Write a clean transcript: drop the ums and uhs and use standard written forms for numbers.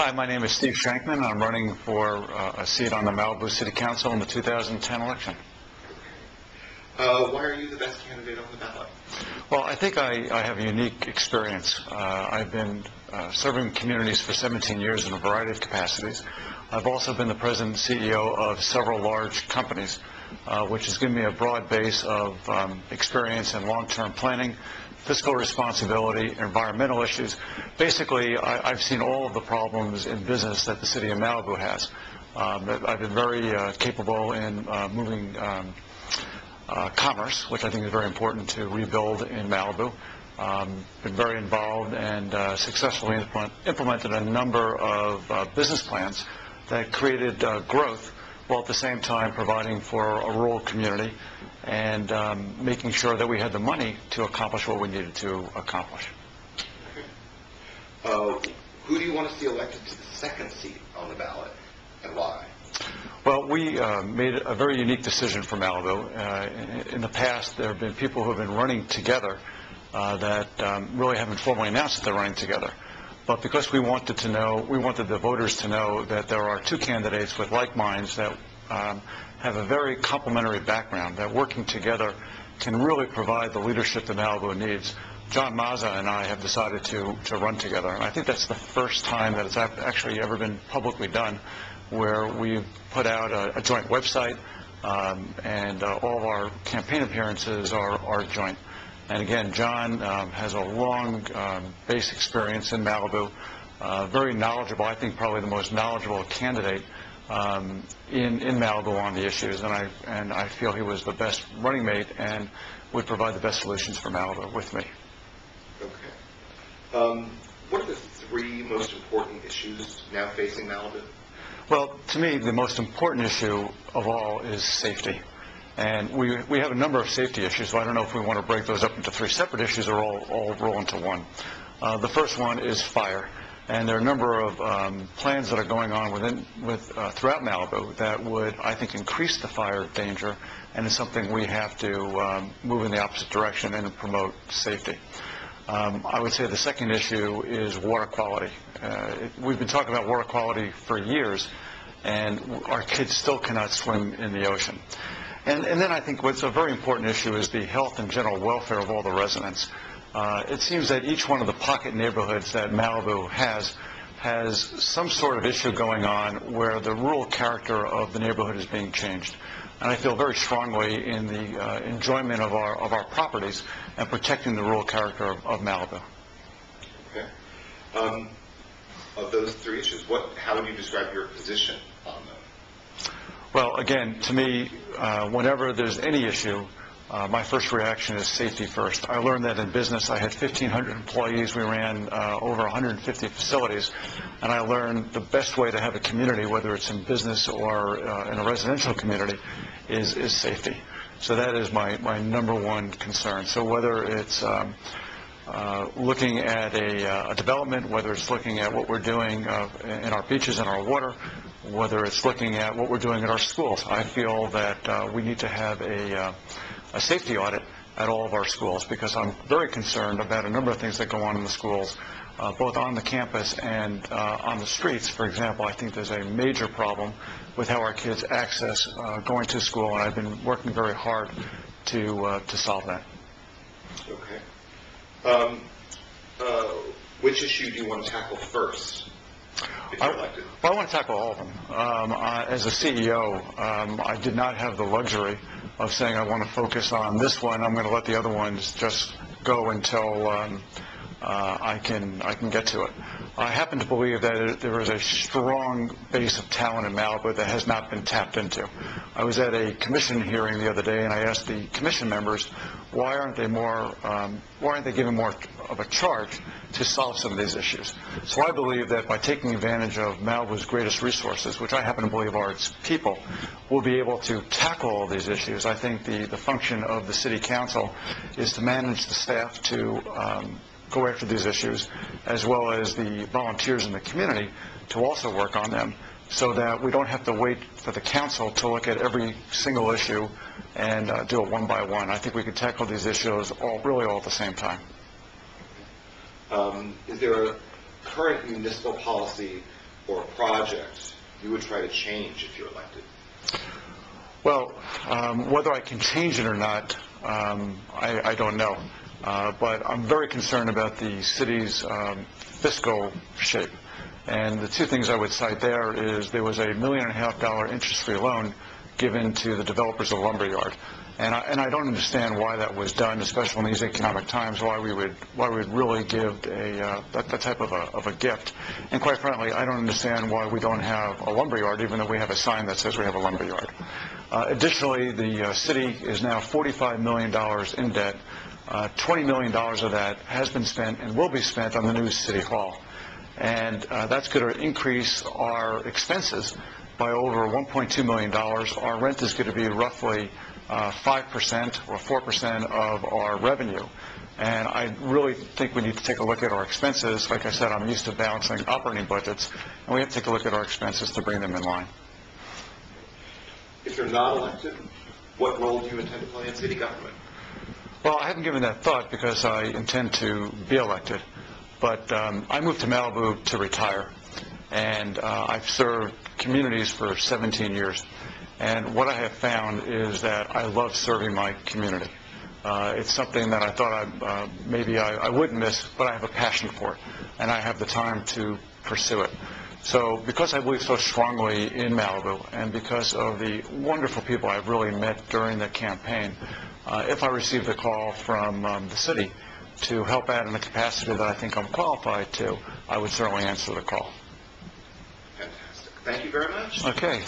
Hi, my name is Steve Scheinkman. I'm running for a seat on the Malibu City Council in the 2010 election. Why are you the best candidate on the ballot? Well, I think I have a unique experience. I've been serving communities for 17 years in a variety of capacities. I've also been the president and CEO of several large companies, which has given me a broad base of experience in long-term planning, fiscal responsibility, environmental issues. Basically, I've seen all of the problems in business that the city of Malibu has. I've been very capable in moving commerce, which I think is very important to rebuild in Malibu. Been very involved and successfully implemented a number of business plans that created growth, while at the same time providing for a rural community and making sure that we had the money to accomplish what we needed to accomplish. Who do you want to see elected to the second seat on the ballot, and why? Well, we made a very unique decision for Malibu. In the past, there have been people who have been running together that really haven't formally announced that they're running together. But because we wanted the voters to know that there are two candidates with like minds that have a very complementary background, that working together can really provide the leadership that Malibu needs. John Mazza and I have decided to run together. And I think that's the first time that it's actually ever been publicly done, where we've put out a joint website, and all of our campaign appearances are joint. And again, John has a long base experience in Malibu, very knowledgeable, I think probably the most knowledgeable candidate in Malibu on the issues, and I feel he was the best running mate and would provide the best solutions for Malibu with me. Okay. What are the three most important issues now facing Malibu? Well, to me, the most important issue of all is safety. And we have a number of safety issues, so I don't know if we want to break those up into three separate issues or all roll into one. The first one is fire. And there are a number of plans that are going on throughout Malibu that would, I think, increase the fire danger, and it's something we have to move in the opposite direction and promote safety. I would say the second issue is water quality. We've been talking about water quality for years, and our kids still cannot swim in the ocean. And then I think what's a very important issue is the health and general welfare of all the residents. It seems that each one of the pocket neighborhoods that Malibu has some sort of issue going on where the rural character of the neighborhood is being changed. And I feel very strongly in the enjoyment of our properties and protecting the rural character of Malibu. Okay. Of those three issues, how would you describe your position on them? Well, again, to me, whenever there's any issue, my first reaction is safety first. I learned that in business. I had 1,500 employees. We ran over 150 facilities. And I learned the best way to have a community, whether it's in business or in a residential community, is safety. So that is my number one concern. So whether it's looking at a development, whether it's looking at what we're doing in our beaches and our water, whether it's looking at what we're doing at our schools, I feel that we need to have a safety audit at all of our schools, because I'm very concerned about a number of things that go on in the schools, both on the campus and on the streets. For example, I think there's a major problem with how our kids access going to school, and I've been working very hard to solve that. Okay. Which issue do you want to tackle first if you're elected? Well, I want to tackle all of them. As a CEO, I did not have the luxury of saying I want to focus on this one. I'm going to let the other ones just go until I can get to it. I happen to believe that there is a strong base of talent in Malibu that has not been tapped into. I was at a commission hearing the other day, and I asked the commission members, why aren't they given more of a charge to solve some of these issues? So I believe that by taking advantage of Malibu's greatest resources, which I happen to believe are its people, we'll be able to tackle all these issues. I think the function of the city council is to manage the staff to go after these issues, as well as the volunteers in the community to also work on them, so that we don't have to wait for the council to look at every single issue and do it one by one. I think we could tackle these issues really all at the same time. Is there a current municipal policy or a project you would try to change if you're elected? Well, whether I can change it or not, I don't know. But I'm very concerned about the city's fiscal shape. And the two things I would cite there is there was a $1.5 million interest-free loan given to the developers of Lumberyard. And I don't understand why that was done, especially in these economic times, why we would really give that type of a gift. And quite frankly, I don't understand why we don't have a lumberyard, even though we have a sign that says we have a lumberyard. Additionally, the city is now $45 million in debt. $20 million of that has been spent and will be spent on the new city hall. And that's going to increase our expenses by over $1.2 million. Our rent is going to be roughly 5% or 4% of our revenue. And I really think we need to take a look at our expenses. Like I said, I'm used to balancing operating budgets, and we have to take a look at our expenses to bring them in line. If you're not elected, what role do you intend to play in city government? Well, I haven't given that thought because I intend to be elected. But I moved to Malibu to retire, and I've served communities for 17 years. And what I have found is that I love serving my community. It's something that I thought maybe I wouldn't miss, but I have a passion for it, and I have the time to pursue it. So because I believe so strongly in Malibu, and because of the wonderful people I've really met during the campaign, if I receive the call from the city to help out in the capacity that I think I'm qualified to, I would certainly answer the call. Fantastic. Thank you very much. Okay.